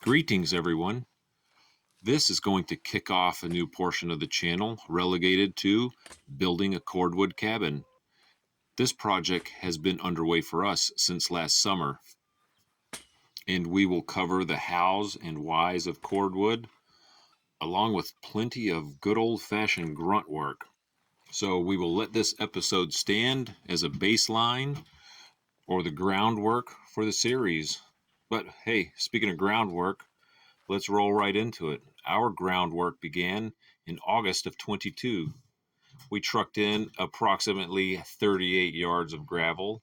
Greetings, everyone. This is going to kick off a new portion of the channel relegated to building a cordwood cabin. This project has been underway for us since last summer, and we will cover the hows and whys of cordwood, along with plenty of good old-fashioned grunt work. So we will let this episode stand as a baseline or the groundwork for the series. But hey, speaking of groundwork, let's roll right into it. Our groundwork began in August of 22. We trucked in approximately 38 yards of gravel,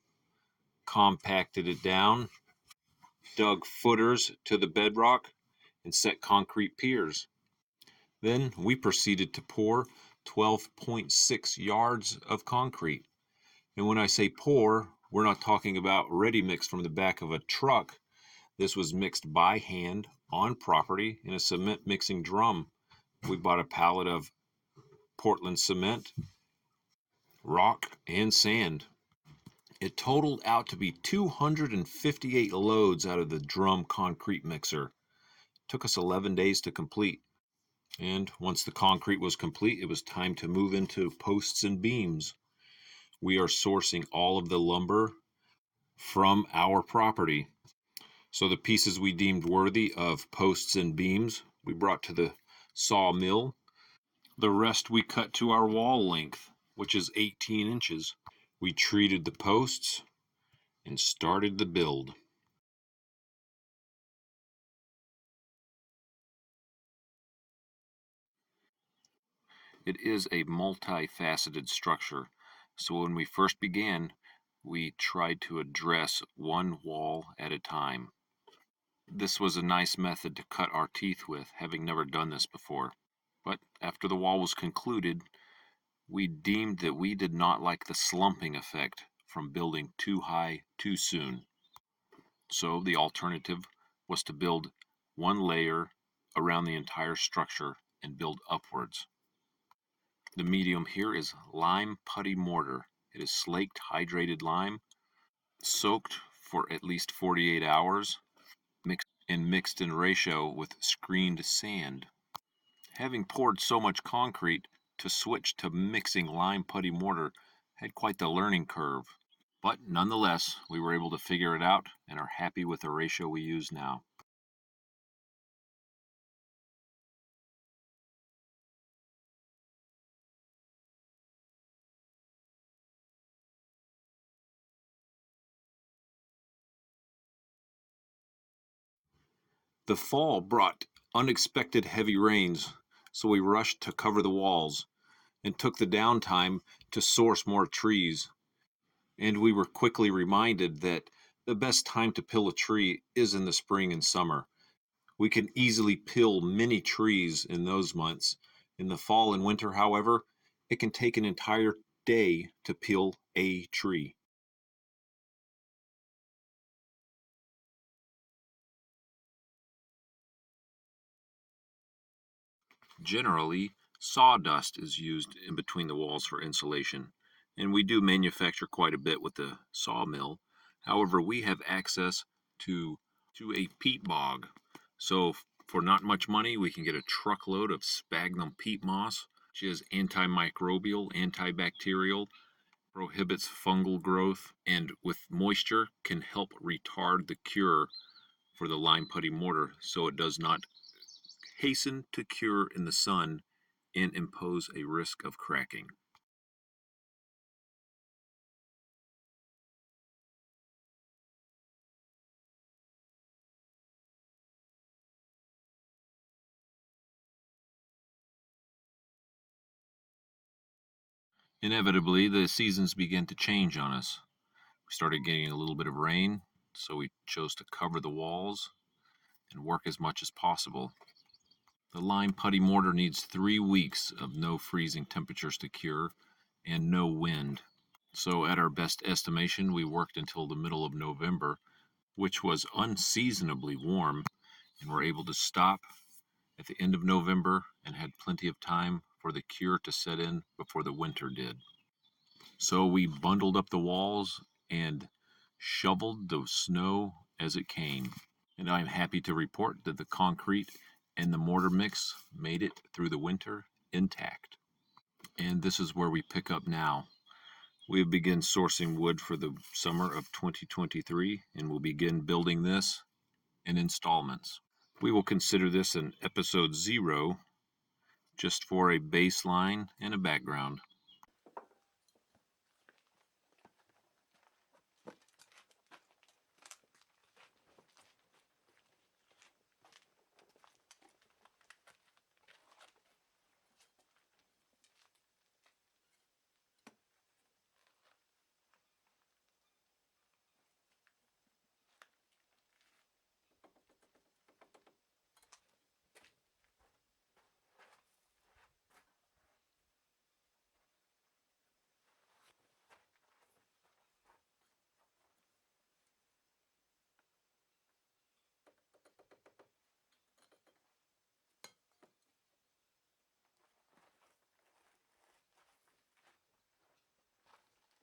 compacted it down, dug footers to the bedrock, and set concrete piers. Then we proceeded to pour 12.6 yards of concrete. And when I say pour, we're not talking about ready mix from the back of a truck. This was mixed by hand on property in a cement mixing drum. We bought a pallet of Portland cement, rock, and sand. It totaled out to be 258 loads out of the drum concrete mixer. It took us 11 days to complete. And once the concrete was complete, it was time to move into posts and beams. We are sourcing all of the lumber from our property. So the pieces we deemed worthy of posts and beams, we brought to the sawmill. The rest we cut to our wall length, which is 18 inches. We treated the posts and started the build. It is a multifaceted structure, so when we first began, we tried to address one wall at a time. This was a nice method to cut our teeth with, having never done this before. But after the wall was concluded, we deemed that we did not like the slumping effect from building too high too soon. So the alternative was to build one layer around the entire structure and build upwards. The medium here is lime putty mortar. It is slaked hydrated lime, soaked for at least 48 hours, mixed in ratio with screened sand. Having poured so much concrete, to switch to mixing lime putty mortar had quite the learning curve. But nonetheless, we were able to figure it out and are happy with the ratio we use now. The fall brought unexpected heavy rains, so we rushed to cover the walls and took the downtime to source more trees. And we were quickly reminded that the best time to pill a tree is in the spring and summer. We can easily pill many trees in those months. In the fall and winter, however, it can take an entire day to peel a tree. Generally, sawdust is used in between the walls for insulation, and we do manufacture quite a bit with the sawmill. However, we have access to, a peat bog. So for not much money, we can get a truckload of sphagnum peat moss, which is antimicrobial, antibacterial, prohibits fungal growth, and with moisture can help retard the cure for the lime putty mortar so it does not hasten to cure in the sun and impose a risk of cracking. Inevitably, the seasons began to change on us. We started getting a little bit of rain, so we chose to cover the walls and work as much as possible. The lime putty mortar needs 3 weeks of no freezing temperatures to cure and no wind. So at our best estimation, we worked until the middle of November, which was unseasonably warm, and were able to stop at the end of November and had plenty of time for the cure to set in before the winter did. So we bundled up the walls and shoveled the snow as it came. and I'm happy to report that the concrete and the mortar mix made it through the winter intact. And this is where we pick up now. We have begun sourcing wood for the summer of 2023 and will begin building this in installments. We will consider this an episode 0 just for a baseline and a background.